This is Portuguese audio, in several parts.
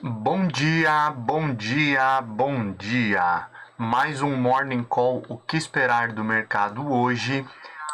Bom dia, bom dia, bom dia. Mais um Morning Call, o que esperar do mercado hoje?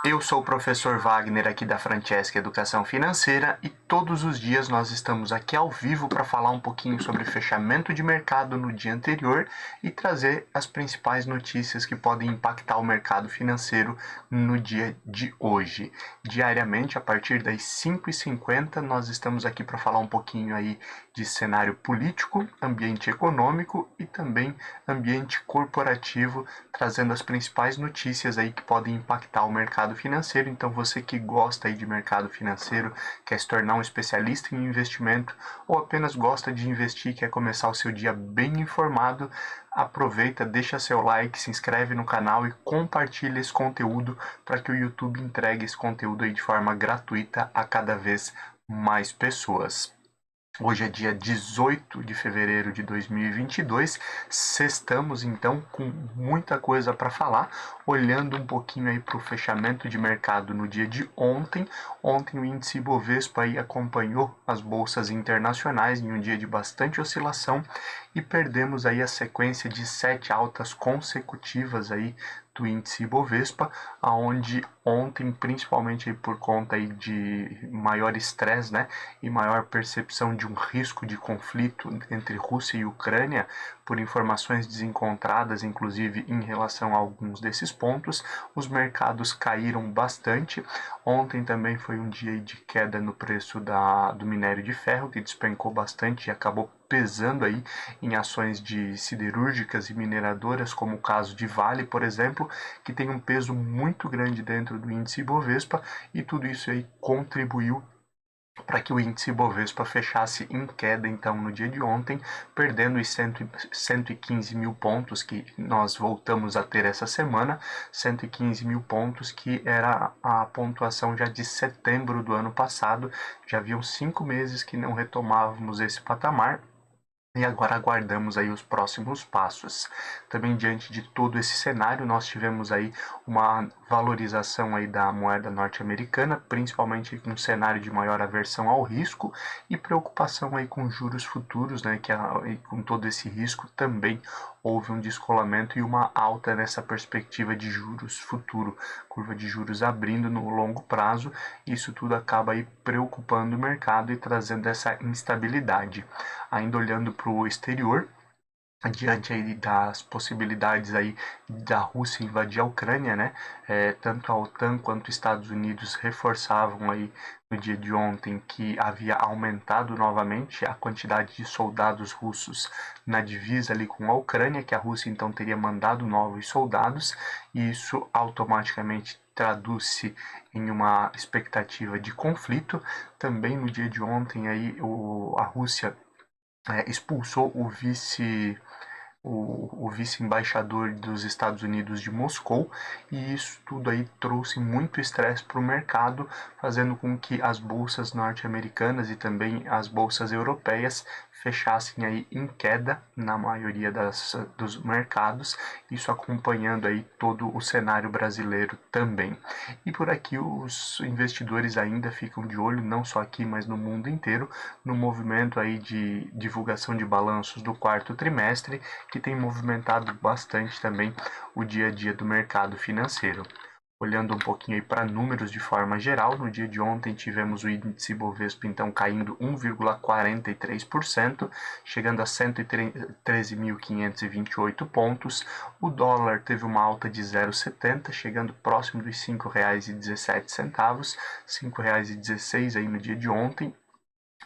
Eu sou o professor Wagner aqui da Francesca Educação Financeira e todos os dias nós estamos aqui ao vivo para falar um pouquinho sobre fechamento de mercado no dia anterior e trazer as principais notícias que podem impactar o mercado financeiro no dia de hoje. Diariamente, a partir das 5h50, nós estamos aqui para falar um pouquinho aí de cenário político, ambiente econômico e também ambiente corporativo, trazendo as principais notícias aí que podem impactar o mercado financeiro. Então, você que gosta aí de mercado financeiro, quer se tornar um especialista em investimento ou apenas gosta de investir, quer começar o seu dia bem informado, aproveita, deixa seu like, se inscreve no canal e compartilha esse conteúdo para que o YouTube entregue esse conteúdo aí de forma gratuita a cada vez mais pessoas. Hoje é dia 18 de fevereiro de 2022, sextamos então com muita coisa para falar, olhando um pouquinho aí para o fechamento de mercado no dia de ontem. Ontem o índice Bovespa aí acompanhou as bolsas internacionais em um dia de bastante oscilação e perdemos aí a sequência de 7 altas consecutivas aí do índice Ibovespa, aonde ontem, principalmente aí por conta aí de maior estresse, né, e maior percepção de um risco de conflito entre Rússia e Ucrânia, por informações desencontradas, inclusive em relação a alguns desses pontos, os mercados caíram bastante. Ontem também foi um dia de queda no preço do minério de ferro, que despencou bastante e acabou pesando aí em ações de siderúrgicas e mineradoras, como o caso de Vale, por exemplo, que tem um peso muito grande dentro do índice Ibovespa, e tudo isso aí contribuiu para que o índice Bovespa fechasse em queda, então, no dia de ontem, perdendo os 115 mil pontos que nós voltamos a ter essa semana, 115 mil pontos, que era a pontuação já de setembro do ano passado. Já haviam 5 meses que não retomávamos esse patamar, e agora aguardamos aí os próximos passos. Também diante de todo esse cenário, nós tivemos aí uma valorização aí da moeda norte-americana, principalmente com um cenário de maior aversão ao risco e preocupação aí com juros futuros, né, com todo esse risco também houve um descolamento e uma alta nessa perspectiva de juros futuro, curva de juros abrindo no longo prazo. Isso tudo acaba aí preocupando o mercado e trazendo essa instabilidade. Ainda olhando para o exterior, diante aí das possibilidades aí da Rússia invadir a Ucrânia, né? Tanto a OTAN quanto os Estados Unidos reforçavam aí no dia de ontem que havia aumentado novamente a quantidade de soldados russos na divisa ali com a Ucrânia, que a Rússia então teria mandado novos soldados, e isso automaticamente traduz-se em uma expectativa de conflito. Também no dia de ontem aí a Rússia expulsou o vice-embaixador dos Estados Unidos de Moscou, e isso tudo aí trouxe muito estresse para o mercado, fazendo com que as bolsas norte-americanas e também as bolsas europeias fechassem aí em queda na maioria dos mercados, isso acompanhando aí todo o cenário brasileiro também. E por aqui os investidores ainda ficam de olho, não só aqui, mas no mundo inteiro, no movimento aí de divulgação de balanços do quarto trimestre, que tem movimentado bastante também o dia a dia do mercado financeiro. Olhando um pouquinho aí para números de forma geral, no dia de ontem tivemos o índice Bovespa então caindo 1,43%, chegando a 113.528 pontos. O dólar teve uma alta de 0,70, chegando próximo dos R$ 5,17, R$ 5,16 aí no dia de ontem.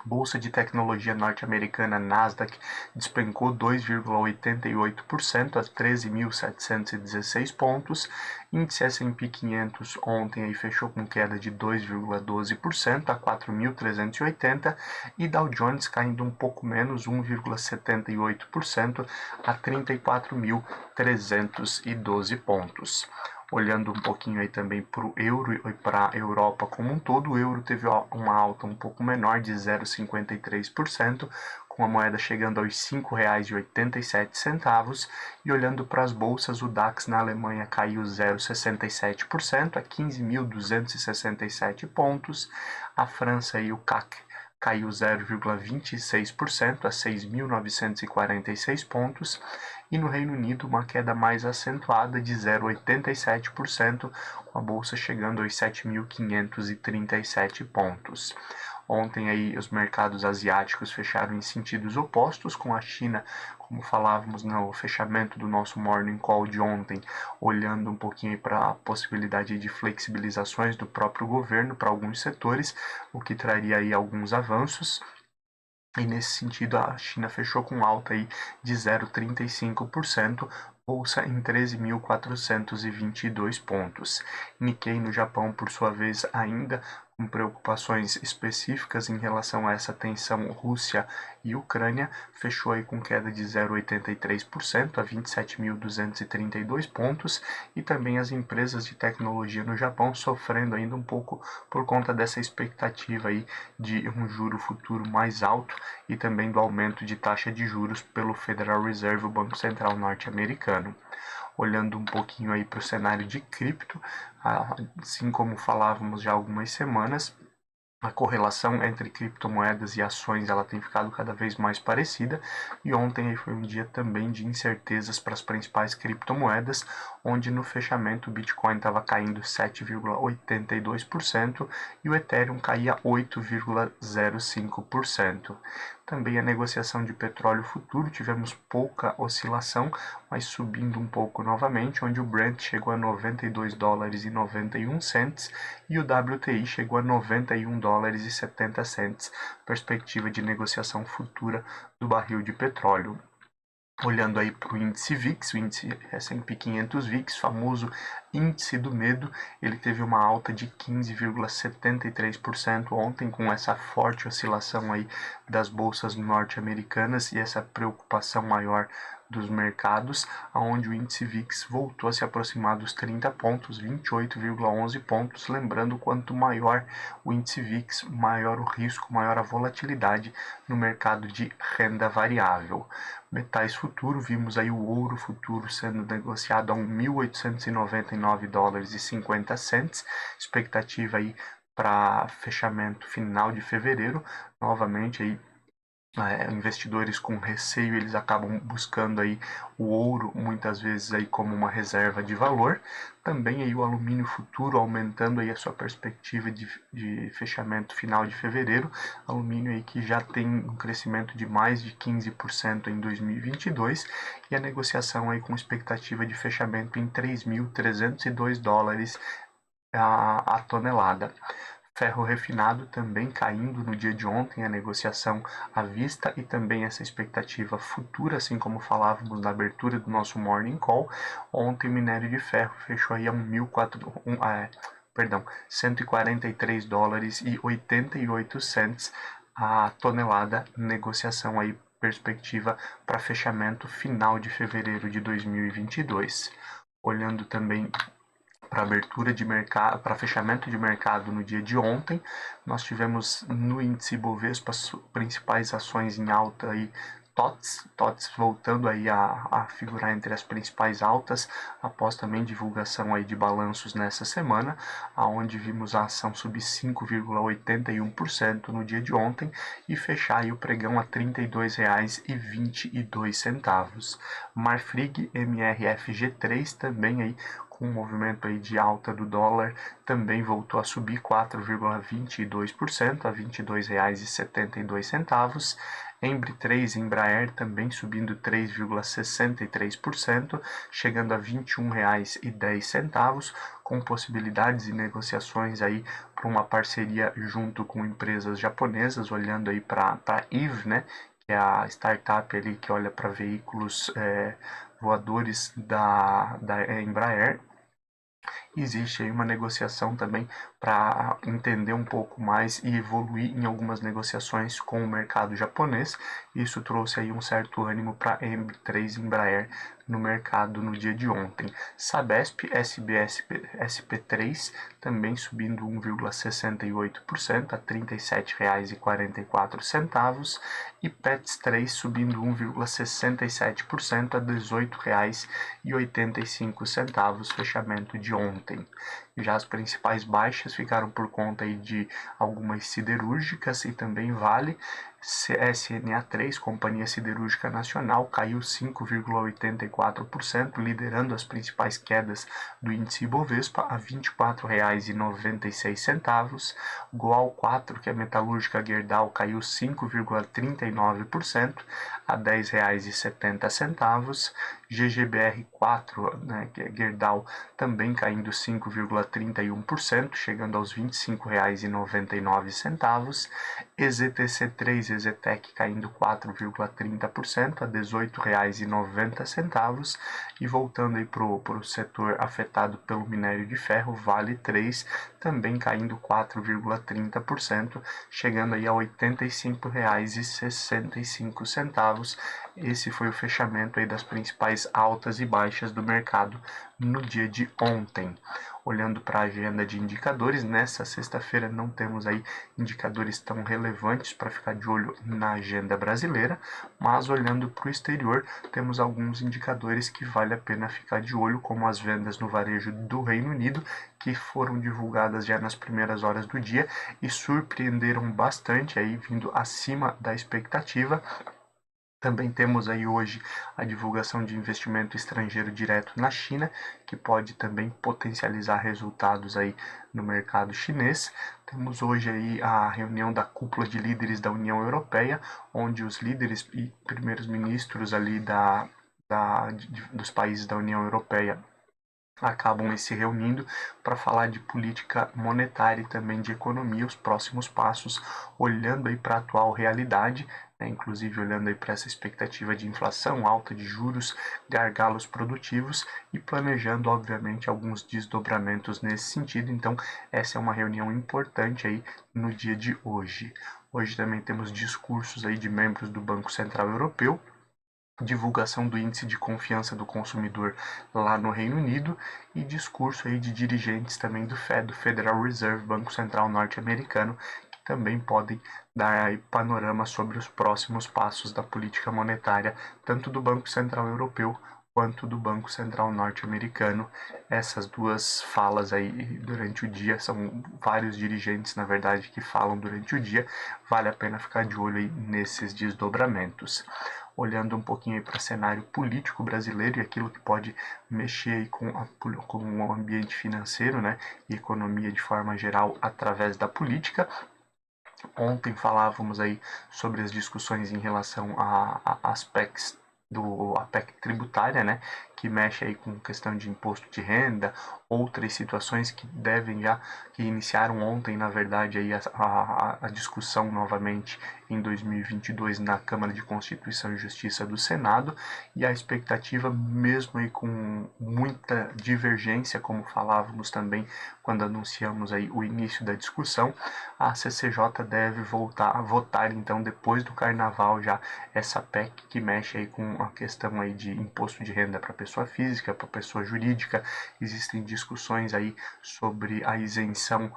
Bolsa de tecnologia norte-americana Nasdaq despencou 2,88% a 13.716 pontos. Índice S&P 500 ontem aí fechou com queda de 2,12% a 4.380, e Dow Jones caindo um pouco menos, 1,78% a 34.312 pontos. Olhando um pouquinho aí também para o euro e para a Europa como um todo, o euro teve uma alta um pouco menor de 0,53%, com a moeda chegando aos R$ 5,87. E olhando para as bolsas, o DAX na Alemanha caiu 0,67% a 15.267 pontos. A França e o CAC caiu 0,26% a 6.946 pontos, e no Reino Unido uma queda mais acentuada de 0,87%, com a bolsa chegando aos 7.537 pontos. Ontem aí os mercados asiáticos fecharam em sentidos opostos, com a China, como falávamos no fechamento do nosso Morning Call de ontem, olhando um pouquinho para a possibilidade de flexibilizações do próprio governo para alguns setores, o que traria aí alguns avanços. E nesse sentido, a China fechou com alta aí de 0,35%, bolsa em 13.422 pontos. Nikkei no Japão, por sua vez, ainda com preocupações específicas em relação a essa tensão Rússia e Ucrânia, fechou aí com queda de 0,83% a 27.232 pontos, e também as empresas de tecnologia no Japão sofrendo ainda um pouco por conta dessa expectativa aí de um juro futuro mais alto e também do aumento de taxa de juros pelo Federal Reserve, o Banco Central norte-americano. Olhando um pouquinho aí para o cenário de cripto, assim como falávamos já há algumas semanas, a correlação entre criptomoedas e ações ela tem ficado cada vez mais parecida, e ontem foi um dia também de incertezas para as principais criptomoedas, onde no fechamento o Bitcoin estava caindo 7,82% e o Ethereum caía 8,05%. Também a negociação de petróleo futuro, tivemos pouca oscilação, mas subindo um pouco novamente, onde o Brent chegou a 92 dólares e 91 cents e o WTI chegou a 91 dólares e 70 cents, perspectiva de negociação futura do barril de petróleo. Olhando aí para o índice VIX, o índice S&P 500 VIX, famoso índice do medo, ele teve uma alta de 15,73% ontem, com essa forte oscilação aí das bolsas norte-americanas e essa preocupação maior dos mercados, onde o índice VIX voltou a se aproximar dos 30 pontos, 28,11 pontos. Lembrando, quanto maior o índice VIX, maior o risco, maior a volatilidade no mercado de renda variável. Metais futuro, vimos aí o ouro futuro sendo negociado a 1.899 dólares e 50 cents, expectativa aí para fechamento final de fevereiro. Novamente aí investidores com receio, eles acabam buscando aí o ouro muitas vezes aí como uma reserva de valor. Também aí o alumínio futuro aumentando aí a sua perspectiva de fechamento final de fevereiro. Alumínio aí que já tem um crescimento de mais de 15% em 2022, e a negociação aí com expectativa de fechamento em 3.302 dólares a tonelada. Ferro refinado também caindo no dia de ontem, a negociação à vista e também essa expectativa futura, assim como falávamos na abertura do nosso Morning Call. Ontem o minério de ferro fechou aí a 143 dólares e 88 cents a tonelada, negociação aí, perspectiva para fechamento final de fevereiro de 2022. Olhando também para abertura de mercado, para fechamento de mercado no dia de ontem, nós tivemos no índice Bovespa as principais ações em alta aí, TOTS voltando aí a figurar entre as principais altas, após também divulgação aí de balanços nessa semana, aonde vimos a ação subir 5,81% no dia de ontem e fechar aí o pregão a R$ 32,22. Marfrig MRFG3 também aí com um movimento aí de alta do dólar, também voltou a subir 4,22% a R$ 22,72. Embre 3 Embraer também subindo 3,63%, chegando a R$ 21,10, com possibilidades de negociações aí para uma parceria junto com empresas japonesas, olhando aí para a Eve, né, que é a startup ali que olha para veículos voadores da Embraer. Existe aí uma negociação também para entender um pouco mais e evoluir em algumas negociações com o mercado japonês. Isso trouxe aí um certo ânimo para a M3 Embraer no mercado no dia de ontem. Sabesp, SBS, SP3 também subindo 1,68% a R$ 37,44 e Pets 3 subindo 1,67% a R$ 18,85, fechamento de ontem. Já as principais baixas ficaram por conta aí de algumas siderúrgicas e também Vale. SNA3, Companhia Siderúrgica Nacional, caiu 5,84%, liderando as principais quedas do índice Ibovespa a R$ 24,96. Goal 4, que é a metalúrgica Gerdau, caiu 5,39% a R$ 10,70. GGBR4, né, que é Gerdau, também caindo 5,31%, chegando aos R$ 25,99. EZTC3, EZTEC, caindo 4,30% a R$ 18,90. E voltando aí para o setor afetado pelo minério de ferro, Vale 3, também caindo 4,30%, chegando aí a R$ 85,65. Esse foi o fechamento aí das principais altas e baixas do mercado no dia de ontem. Olhando para a agenda de indicadores, nessa sexta-feira não temos aí indicadores tão relevantes para ficar de olho na agenda brasileira, mas olhando para o exterior, temos alguns indicadores que vale a pena ficar de olho, como as vendas no varejo do Reino Unido, que foram divulgadas já nas primeiras horas do dia e surpreenderam bastante, aí vindo acima da expectativa. Também temos aí hoje a divulgação de investimento estrangeiro direto na China, que pode também potencializar resultados aí no mercado chinês. Temos hoje aí a reunião da cúpula de líderes da União Europeia, onde os líderes e primeiros ministros ali dos países da União Europeia acabam se reunindo para falar de política monetária e também de economia, os próximos passos, olhando aí para a atual realidade, né, inclusive olhando aí para essa expectativa de inflação, alta de juros, gargalos produtivos e planejando, obviamente, alguns desdobramentos nesse sentido. Então, essa é uma reunião importante aí no dia de hoje. Hoje também temos discursos aí de membros do Banco Central Europeu, divulgação do índice de confiança do consumidor lá no Reino Unido e discurso aí de dirigentes também do Fed, do Federal Reserve, Banco Central norte-americano, que também podem dar aí panorama sobre os próximos passos da política monetária, tanto do Banco Central Europeu quanto do Banco Central norte-americano. Essas duas falas aí durante o dia, são vários dirigentes, na verdade, que falam durante o dia, vale a pena ficar de olho aí nesses desdobramentos. Olhando um pouquinho para o cenário político brasileiro e aquilo que pode mexer com o ambiente financeiro, né, e economia de forma geral através da política. Ontem falávamos aí sobre as discussões em relação a aspectos a PEC tributária, né, que mexe aí com questão de imposto de renda, outras situações que iniciaram ontem, na verdade, aí a discussão novamente em 2022 na Câmara de Constituição e Justiça do Senado, e a expectativa, mesmo aí com muita divergência, como falávamos também quando anunciamos aí o início da discussão, a CCJ deve voltar a votar então depois do Carnaval já essa PEC que mexe aí com a questão aí de imposto de renda para pessoa física, para pessoa jurídica. Existem discussões aí sobre a isenção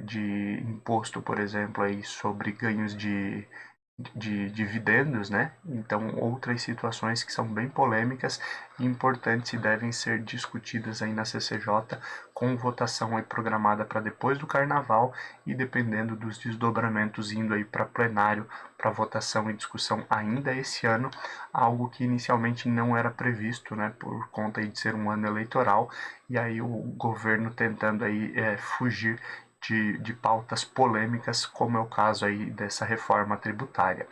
de imposto, por exemplo, aí sobre ganhos de dividendos, né? Então, outras situações que são bem polêmicas e importantes e devem ser discutidas aí na CCJ, com votação aí programada para depois do Carnaval e dependendo dos desdobramentos indo aí para plenário para votação e discussão ainda esse ano, algo que inicialmente não era previsto, né? Por conta aí de ser um ano eleitoral e aí o governo tentando aí fugir de pautas polêmicas, como é o caso aí dessa reforma tributária.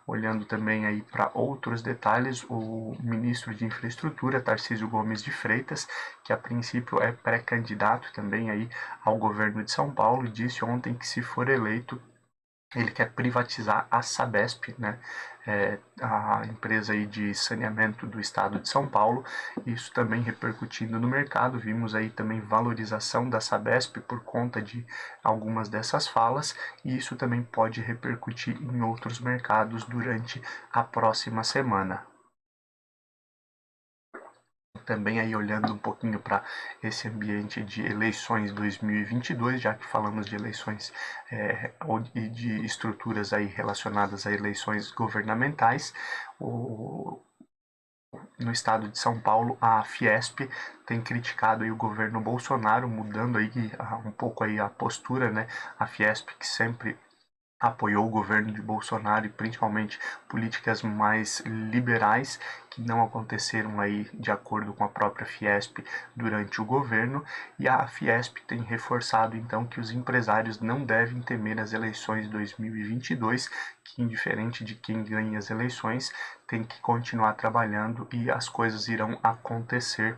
Olhando também aí para outros detalhes, o ministro de Infraestrutura, Tarcísio Gomes de Freitas, que a princípio é pré-candidato também aí ao governo de São Paulo, disse ontem que se for eleito ele quer privatizar a Sabesp, né? A empresa aí de saneamento do estado de São Paulo, isso também repercutindo no mercado. Vimos aí também valorização da Sabesp por conta de algumas dessas falas, e isso também pode repercutir em outros mercados durante a próxima semana. Também aí olhando um pouquinho para esse ambiente de eleições 2022, já que falamos de eleições e de estruturas aí relacionadas a eleições governamentais, no estado de São Paulo, a Fiesp tem criticado aí o governo Bolsonaro, mudando aí um pouco aí a postura, né? A Fiesp, que sempre apoiou o governo de Bolsonaro e principalmente políticas mais liberais que não aconteceram aí de acordo com a própria Fiesp durante o governo, e a Fiesp tem reforçado então que os empresários não devem temer as eleições de 2022, que indiferente de quem ganhe as eleições, tem que continuar trabalhando e as coisas irão acontecer.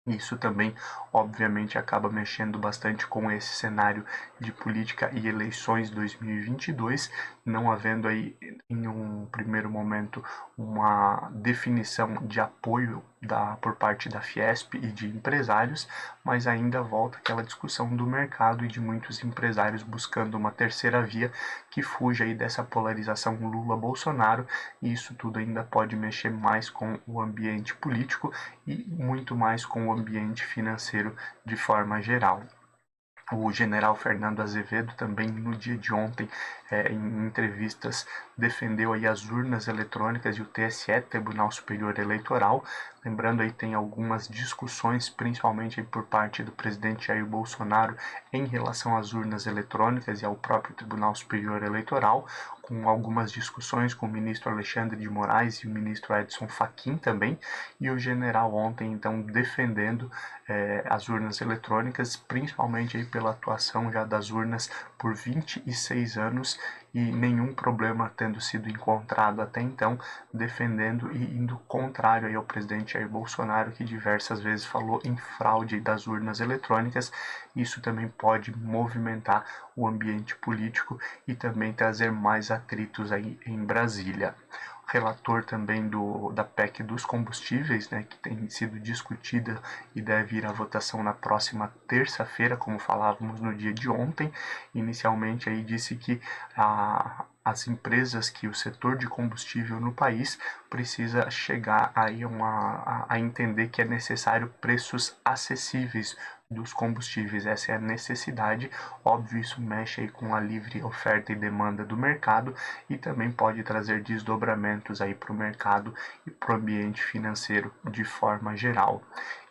Isso também, obviamente, acaba mexendo bastante com esse cenário de política e eleições 2022, não havendo aí, em um primeiro momento, uma definição de apoio por parte da Fiesp e de empresários, mas ainda volta aquela discussão do mercado e de muitos empresários buscando uma terceira via que fuja aí dessa polarização Lula-Bolsonaro, e isso tudo ainda pode mexer mais com o ambiente político e muito mais com o ambiente financeiro de forma geral. O general Fernando Azevedo também no dia de ontem, em entrevistas, defendeu aí as urnas eletrônicas e o TSE, Tribunal Superior Eleitoral. Lembrando aí tem algumas discussões, principalmente aí por parte do presidente Jair Bolsonaro em relação às urnas eletrônicas e ao próprio Tribunal Superior Eleitoral, com algumas discussões com o ministro Alexandre de Moraes e o ministro Edson Fachin também, e o general ontem então defendendo as urnas eletrônicas, principalmente aí pela atuação já das urnas por 26 anos e nenhum problema tendo sido encontrado até então, defendendo e indo contrário aí ao presidente Jair Bolsonaro, que diversas vezes falou em fraude das urnas eletrônicas. Isso também pode movimentar o ambiente político e também trazer mais atritos aí em Brasília. Relator também da PEC dos combustíveis, né, que tem sido discutida e deve ir à votação na próxima terça-feira, como falávamos no dia de ontem. Inicialmente aí disse que as empresas, que o setor de combustível no país precisa chegar aí a entender que é necessário preços acessíveis dos combustíveis. Essa é a necessidade. Óbvio, isso mexe aí com a livre oferta e demanda do mercado e também pode trazer desdobramentos aí para o mercado e para o ambiente financeiro de forma geral.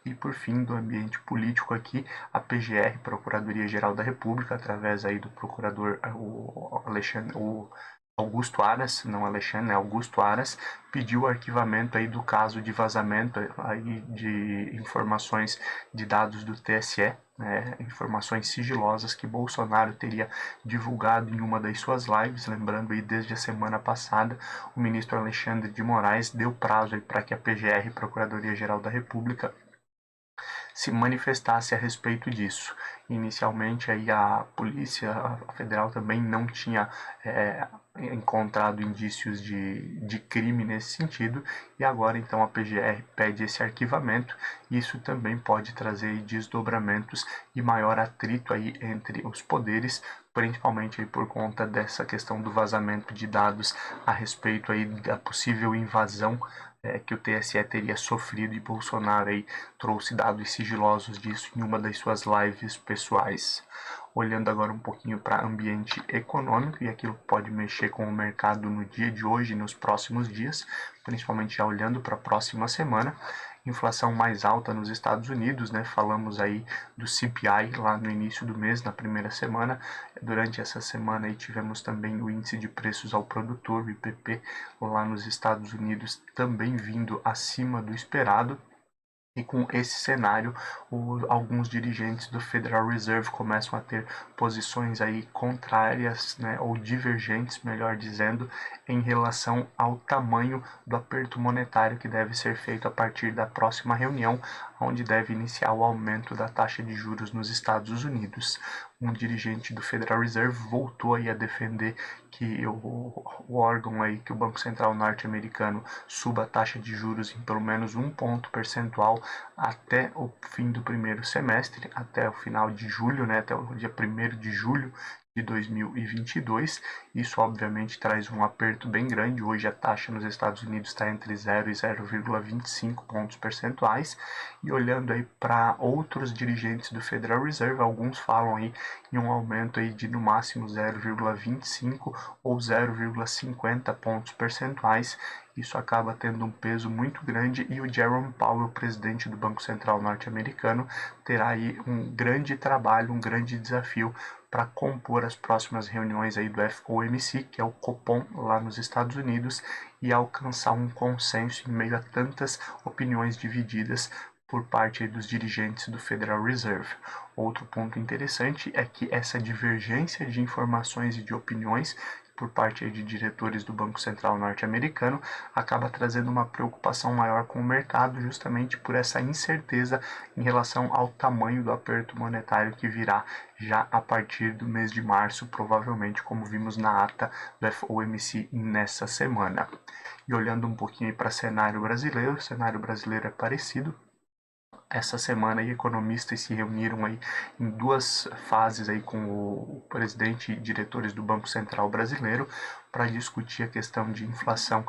E por fim, do ambiente político aqui, a PGR, Procuradoria-Geral da República, através aí do procurador o Augusto Aras, não Alexandre, né, Augusto Aras, pediu o arquivamento aí do caso de vazamento aí de informações de dados do TSE, né, informações sigilosas que Bolsonaro teria divulgado em uma das suas lives. Lembrando aí, desde a semana passada, o ministro Alexandre de Moraes deu prazo para que a PGR, Procuradoria-Geral da República, se manifestasse a respeito disso. Inicialmente aí a Polícia Federal também não tinha encontrado indícios de crime nesse sentido, e agora então a PGR pede esse arquivamento. Isso também pode trazer desdobramentos e maior atrito aí entre os poderes, principalmente aí por conta dessa questão do vazamento de dados a respeito aí da possível invasão que o TSE teria sofrido, e Bolsonaro aí trouxe dados sigilosos disso em uma das suas lives pessoais. Olhando agora um pouquinho para ambiente econômico e aquilo que pode mexer com o mercado no dia de hoje e nos próximos dias, principalmente já olhando para a próxima semana. Inflação mais alta nos Estados Unidos, né? Falamos aí do CPI lá no início do mês, na primeira semana. Durante essa semana aí tivemos também o índice de preços ao produtor, o IPP, lá nos Estados Unidos, também vindo acima do esperado. E com esse cenário, alguns dirigentes do Federal Reserve começam a ter posições aí contrárias, né, ou divergentes, melhor dizendo, em relação ao tamanho do aperto monetário que deve ser feito a partir da próxima reunião, onde deve iniciar o aumento da taxa de juros nos Estados Unidos. Um dirigente do Federal Reserve voltou aí a defender que o órgão aí, que o Banco Central norte-americano suba a taxa de juros em pelo menos 1 ponto percentual até o fim do primeiro semestre, até o final de julho, né, até o dia 1º de julho de 2022. Isso obviamente traz um aperto bem grande. Hoje a taxa nos Estados Unidos está entre 0 e 0,25 pontos percentuais. E olhando aí para outros dirigentes do Federal Reserve, alguns falam aí em um aumento aí de no máximo 0,25 ou 0,50 pontos percentuais. isso acaba tendo um peso muito grande e o Jerome Powell, presidente do Banco Central norte-americano, terá aí um grande trabalho, um grande desafio para compor as próximas reuniões aí do FOMC, que é o Copom lá nos Estados Unidos, e alcançar um consenso em meio a tantas opiniões divididas por parte dos dirigentes do Federal Reserve. Outro ponto interessante é que essa divergência de informações e de opiniões por parte de diretores do Banco Central norte-americano acaba trazendo uma preocupação maior com o mercado, justamente por essa incerteza em relação ao tamanho do aperto monetário que virá já a partir do mês de março, provavelmente, como vimos na ata do FOMC nessa semana. E olhando um pouquinho para o cenário brasileiro é parecido. Essa semana economistas se reuniram aí em duas fases aí com o presidente e diretores do Banco Central brasileiro para discutir a questão de inflação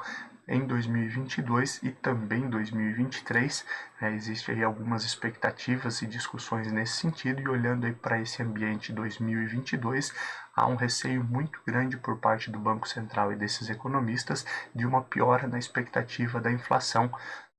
em 2022 e também em 2023. Existem aí algumas expectativas e discussões nesse sentido, e olhando aí para esse ambiente 2022, há um receio muito grande por parte do Banco Central e desses economistas de uma piora na expectativa da inflação,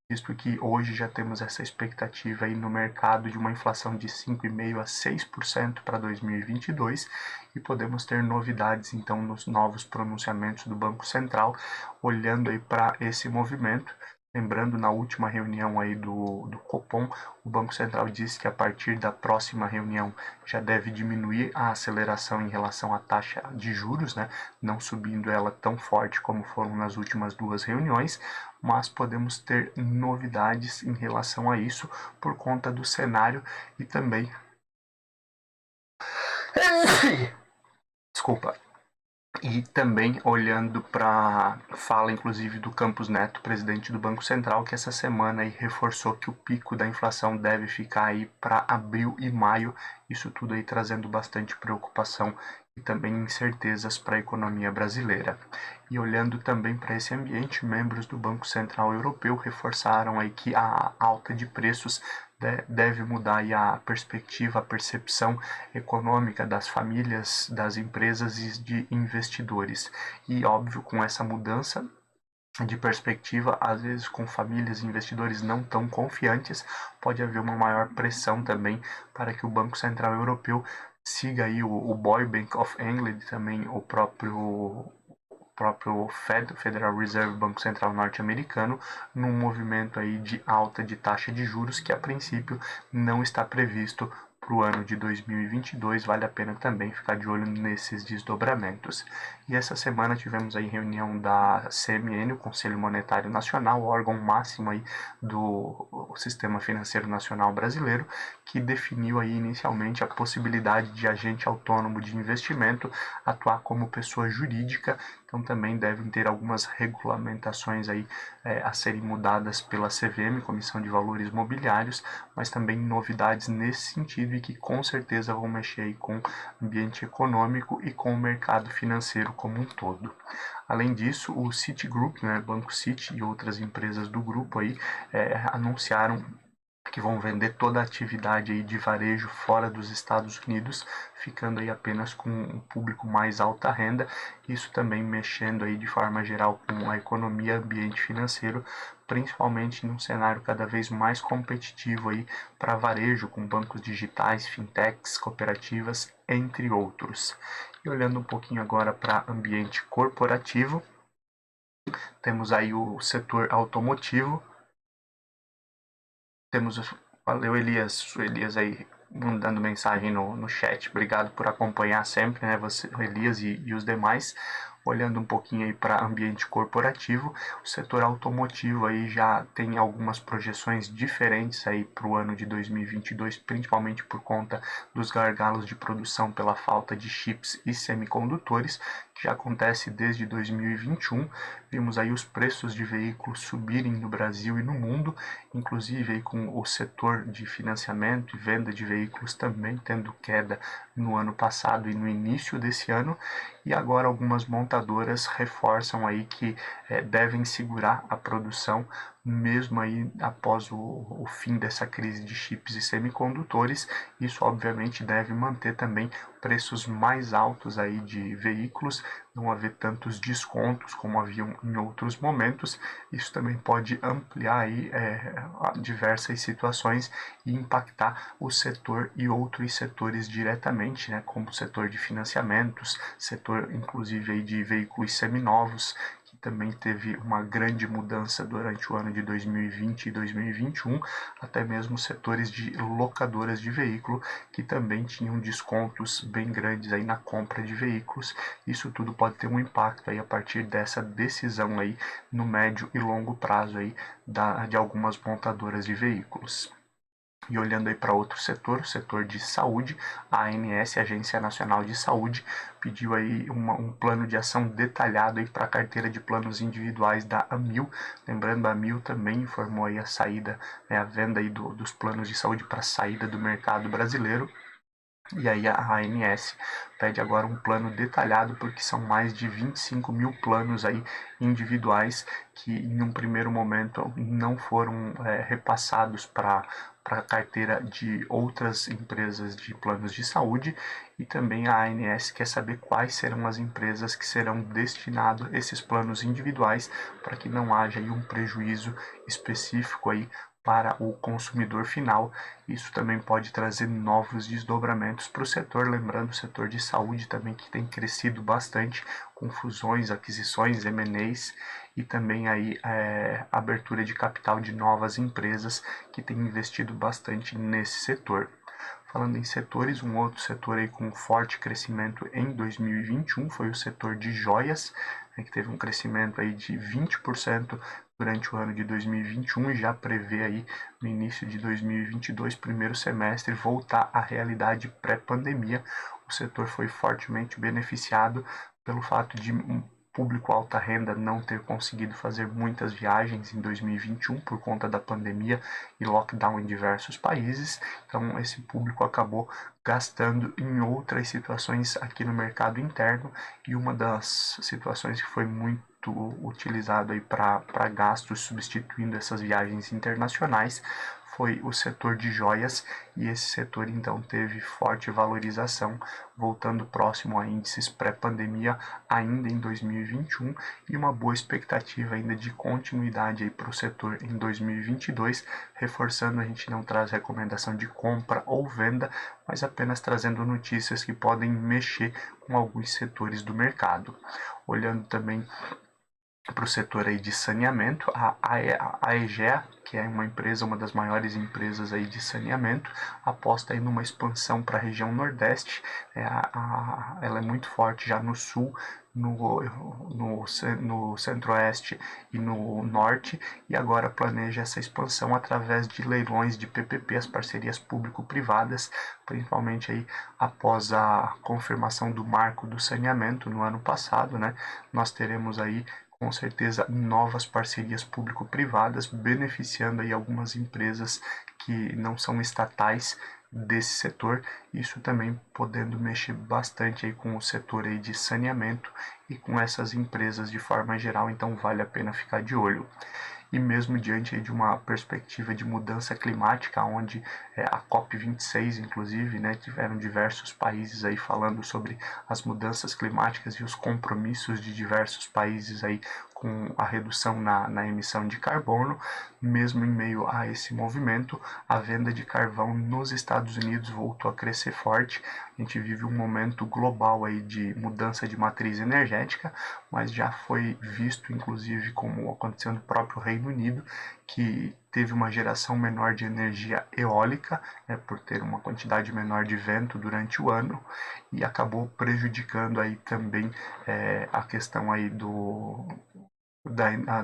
visto que hoje já temos essa expectativa aí no mercado de uma inflação de 5,5% a 6% para 2022 e podemos ter novidades então nos novos pronunciamentos do Banco Central, olhando aí para esse movimento. Lembrando, na última reunião aí do Copom, o Banco Central disse que a partir da próxima reunião já deve diminuir a aceleração em relação à taxa de juros, né? Não subindo ela tão forte como foram nas últimas duas reuniões, mas podemos ter novidades em relação a isso por conta do cenário e também desculpa, e também olhando para a fala, inclusive, do Campos Neto, presidente do Banco Central, que essa semana aí reforçou que o pico da inflação deve ficar aí para abril e maio, isso tudo aí trazendo bastante preocupação e também incertezas para a economia brasileira. E olhando também para esse ambiente, membros do Banco Central Europeu reforçaram aí que a alta de preços deve mudar aí a perspectiva, a percepção econômica das famílias, das empresas e de investidores. E óbvio, com essa mudança de perspectiva, às vezes com famílias e investidores não tão confiantes, pode haver uma maior pressão também para que o Banco Central Europeu siga aí o Boy Bank of England, também o próprio Federal Reserve, Banco Central norte-americano, num movimento aí de alta de taxa de juros que a princípio não está previsto para o ano de 2022, vale a pena também ficar de olho nesses desdobramentos. E essa semana tivemos aí reunião da CMN, o Conselho Monetário Nacional, o órgão máximo aí do Sistema Financeiro Nacional Brasileiro, que definiu aí inicialmente a possibilidade de agente autônomo de investimento atuar como pessoa jurídica. Então também devem ter algumas regulamentações aí a serem mudadas pela CVM, Comissão de Valores Mobiliários, mas também novidades nesse sentido e que com certeza vão mexer aí com o ambiente econômico e com o mercado financeiro como um todo. Além disso, o Citigroup, né, Banco Citi e outras empresas do grupo aí anunciaram que vão vender toda a atividade aí de varejo fora dos Estados Unidos, ficando aí apenas com um público mais alta renda, isso também mexendo aí de forma geral com a economia e ambiente financeiro, principalmente num cenário cada vez mais competitivo aí para varejo, com bancos digitais, fintechs, cooperativas, entre outros. E olhando um pouquinho agora para ambiente corporativo, temos aí o setor automotivo. Valeu, Elias. O Elias aí mandando mensagem no chat. Obrigado por acompanhar sempre, né? Você, o Elias e os demais. Olhando um pouquinho aí para ambiente corporativo, o setor automotivo aí já tem algumas projeções diferentes aí para o ano de 2022, principalmente por conta dos gargalos de produção pela falta de chips e semicondutores, que já acontece desde 2021. Vimos aí os preços de veículos subirem no Brasil e no mundo, inclusive aí com o setor de financiamento e venda de veículos também tendo queda no ano passado e no início desse ano, e agora algumas montadoras reforçam aí que devem segurar a produção, mesmo aí após o fim dessa crise de chips e semicondutores. Isso obviamente deve manter também preços mais altos aí de veículos, não haver tantos descontos como haviam em outros momentos. Isso também pode ampliar aí diversas situações e impactar o setor e outros setores diretamente, né, como o setor de financiamentos, setor inclusive aí de veículos seminovos, que também teve uma grande mudança durante o ano de 2020 e 2021, até mesmo setores de locadoras de veículo, que também tinham descontos bem grandes aí na compra de veículos. Isso tudo pode ter um impacto aí a partir dessa decisão aí no médio e longo prazo aí de algumas montadoras de veículos. E olhando aí para outro setor, o setor de saúde, a ANS, Agência Nacional de Saúde, pediu aí um plano de ação detalhado aí para a carteira de planos individuais da Amil. Lembrando, a Amil também informou aí a saída, a venda aí dos planos de saúde para a saída do mercado brasileiro. E aí a ANS pede agora um plano detalhado, porque são mais de 25 mil planos aí individuais que em um primeiro momento não foram repassados para a carteira de outras empresas de planos de saúde. E também a ANS quer saber quais serão as empresas que serão destinados esses planos individuais, para que não haja aí um prejuízo específico aí para o consumidor final. Isso também pode trazer novos desdobramentos para o setor, lembrando o setor de saúde também, que tem crescido bastante com fusões, aquisições, M&As, e também aí abertura de capital de novas empresas que têm investido bastante nesse setor. Falando em setores, um outro setor aí com forte crescimento em 2021 foi o setor de joias, que teve um crescimento aí de 20% durante o ano de 2021 e já prevê aí no início de 2022, primeiro semestre, voltar à realidade pré-pandemia. O setor foi fortemente beneficiado pelo fato de público alta renda não ter conseguido fazer muitas viagens em 2021 por conta da pandemia e lockdown em diversos países. Então esse público acabou gastando em outras situações aqui no mercado interno, e uma das situações que foi muito utilizado aí para gastos substituindo essas viagens internacionais foi o setor de joias, e esse setor então teve forte valorização, voltando próximo a índices pré-pandemia ainda em 2021, e uma boa expectativa ainda de continuidade para o setor em 2022, reforçando, a gente não traz recomendação de compra ou venda, mas apenas trazendo notícias que podem mexer com alguns setores do mercado. Olhando também para o setor aí de saneamento, a AEGEA, que é uma das maiores empresas aí de saneamento, aposta aí numa expansão para a região Nordeste. Ela é muito forte já no Sul, no Centro-Oeste e no Norte, e agora planeja essa expansão através de leilões de PPP, as parcerias público-privadas, principalmente aí após a confirmação do marco do saneamento no ano passado, né? Nós teremos aí com certeza novas parcerias público-privadas, beneficiando aí algumas empresas que não são estatais desse setor, isso também podendo mexer bastante aí com o setor aí de saneamento e com essas empresas de forma geral, então vale a pena ficar de olho. E mesmo diante de uma perspectiva de mudança climática, onde a COP26, inclusive, né, tiveram diversos países aí falando sobre as mudanças climáticas e os compromissos de diversos países aí com a redução na emissão de carbono. Mesmo em meio a esse movimento, a venda de carvão nos Estados Unidos voltou a crescer forte. A gente vive um momento global aí de mudança de matriz energética, mas já foi visto, inclusive, como aconteceu no próprio Reino Unido, que teve uma geração menor de energia eólica, né, por ter uma quantidade menor de vento durante o ano, e acabou prejudicando aí também a questão aí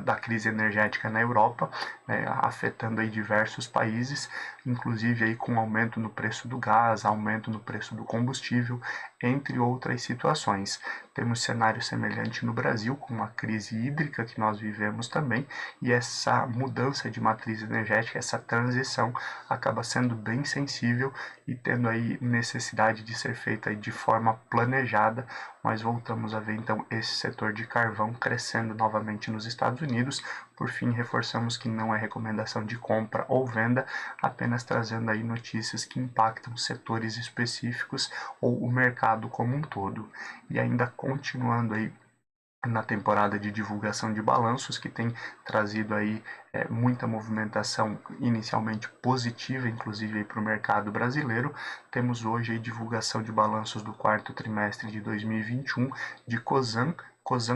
da crise energética na Europa, né, afetando aí diversos países, inclusive aí com aumento no preço do gás, aumento no preço do combustível. entre outras situações. Temos cenário semelhante no Brasil, com a crise hídrica que nós vivemos também, e essa mudança de matriz energética, essa transição, acaba sendo bem sensível e tendo aí necessidade de ser feita aí de forma planejada, mas voltamos a ver então esse setor de carvão crescendo novamente nos Estados Unidos. Por fim, reforçamos que não é recomendação de compra ou venda, apenas trazendo aí notícias que impactam setores específicos ou o mercado como um todo. E ainda continuando aí na temporada de divulgação de balanços, que tem trazido aí muita movimentação inicialmente positiva, inclusive para o mercado brasileiro. Temos hoje a divulgação de balanços do quarto trimestre de 2021 de Cosan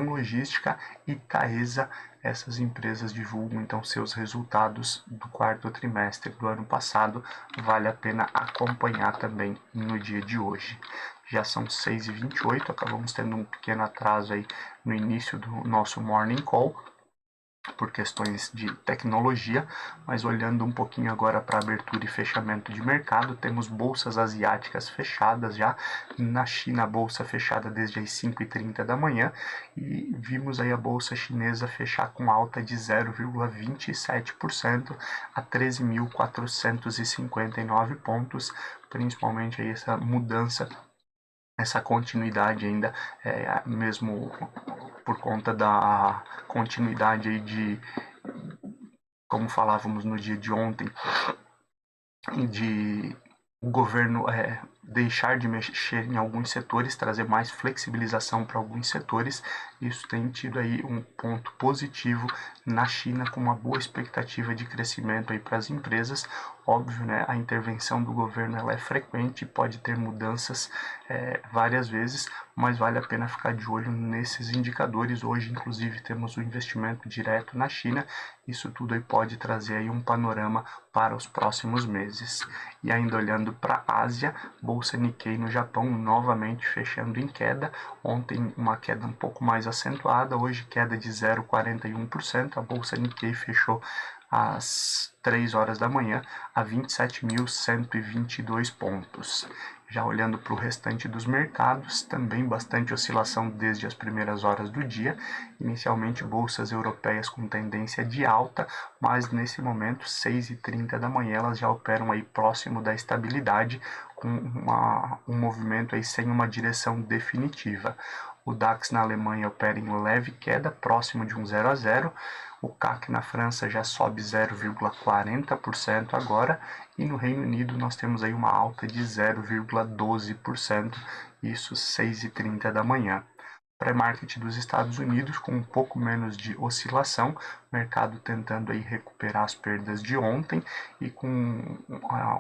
Logística e Taesa. Essas empresas divulgam então seus resultados do quarto trimestre do ano passado. Vale a pena acompanhar também no dia de hoje. Já são 6h28, acabamos tendo um pequeno atraso aí no início do nosso Morning Call, por questões de tecnologia, mas olhando um pouquinho agora para abertura e fechamento de mercado, temos bolsas asiáticas fechadas já. Na China, a bolsa fechada desde as 5h30 da manhã, e vimos aí a bolsa chinesa fechar com alta de 0,27% a 13.459 pontos, principalmente aí essa mudança, essa continuidade ainda, mesmo por conta da continuidade aí de, como falávamos no dia de ontem, de o governo deixar de mexer em alguns setores, trazer mais flexibilização para alguns setores. Isso tem tido aí um ponto positivo na China, com uma boa expectativa de crescimento aí para as empresas. Óbvio, né, a intervenção do governo ela é frequente, pode ter mudanças várias vezes, mas vale a pena ficar de olho nesses indicadores. Hoje, inclusive, temos o investimento direto na China. Isso tudo aí pode trazer aí um panorama para os próximos meses. E ainda olhando para a Ásia, bolsa Nikkei no Japão novamente fechando em queda. Ontem uma queda um pouco mais acentuada, hoje queda de 0,41%. A bolsa Nikkei fechou às 3 horas da manhã a 27.122 pontos. Já olhando para o restante dos mercados, também bastante oscilação desde as primeiras horas do dia. Inicialmente, bolsas europeias com tendência de alta, mas nesse momento, 6h30 da manhã, elas já operam aí próximo da estabilidade, com um movimento aí sem uma direção definitiva. O DAX na Alemanha opera em leve queda, próximo de um 0 a 0. O CAC na França já sobe 0,40% agora, e no Reino Unido nós temos aí uma alta de 0,12%, isso 6h30 da manhã. Pré-market dos Estados Unidos com um pouco menos de oscilação, mercado tentando aí recuperar as perdas de ontem e com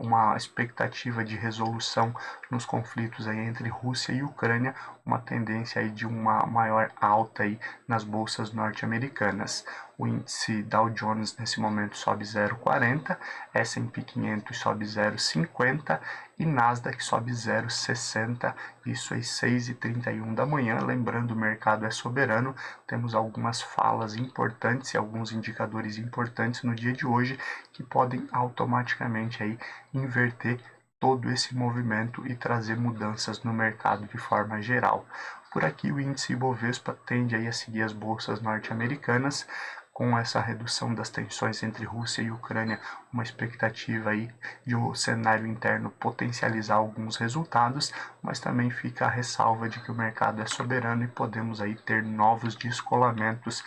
uma expectativa de resolução nos conflitos aí entre Rússia e Ucrânia, uma tendência aí de uma maior alta aí nas bolsas norte-americanas. O índice Dow Jones nesse momento sobe 0,40, S&P 500 sobe 0,50 e Nasdaq sobe 0,60, isso às 6h31 da manhã. Lembrando, o mercado é soberano, temos algumas falas importantes e alguns indicadores importantes no dia de hoje que podem automaticamente aí inverter todo esse movimento e trazer mudanças no mercado de forma geral. Por aqui, o índice Ibovespa tende aí a seguir as bolsas norte-americanas, com essa redução das tensões entre Rússia e Ucrânia, uma expectativa aí de um cenário interno potencializar alguns resultados, mas também fica a ressalva de que o mercado é soberano e podemos aí ter novos descolamentos,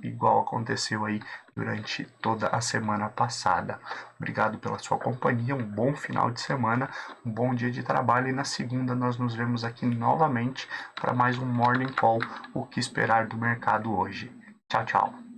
igual aconteceu aí durante toda a semana passada. Obrigado pela sua companhia, um bom final de semana, um bom dia de trabalho, e na segunda nós nos vemos aqui novamente para mais um Morning Call, o que esperar do mercado hoje. Tchau, tchau.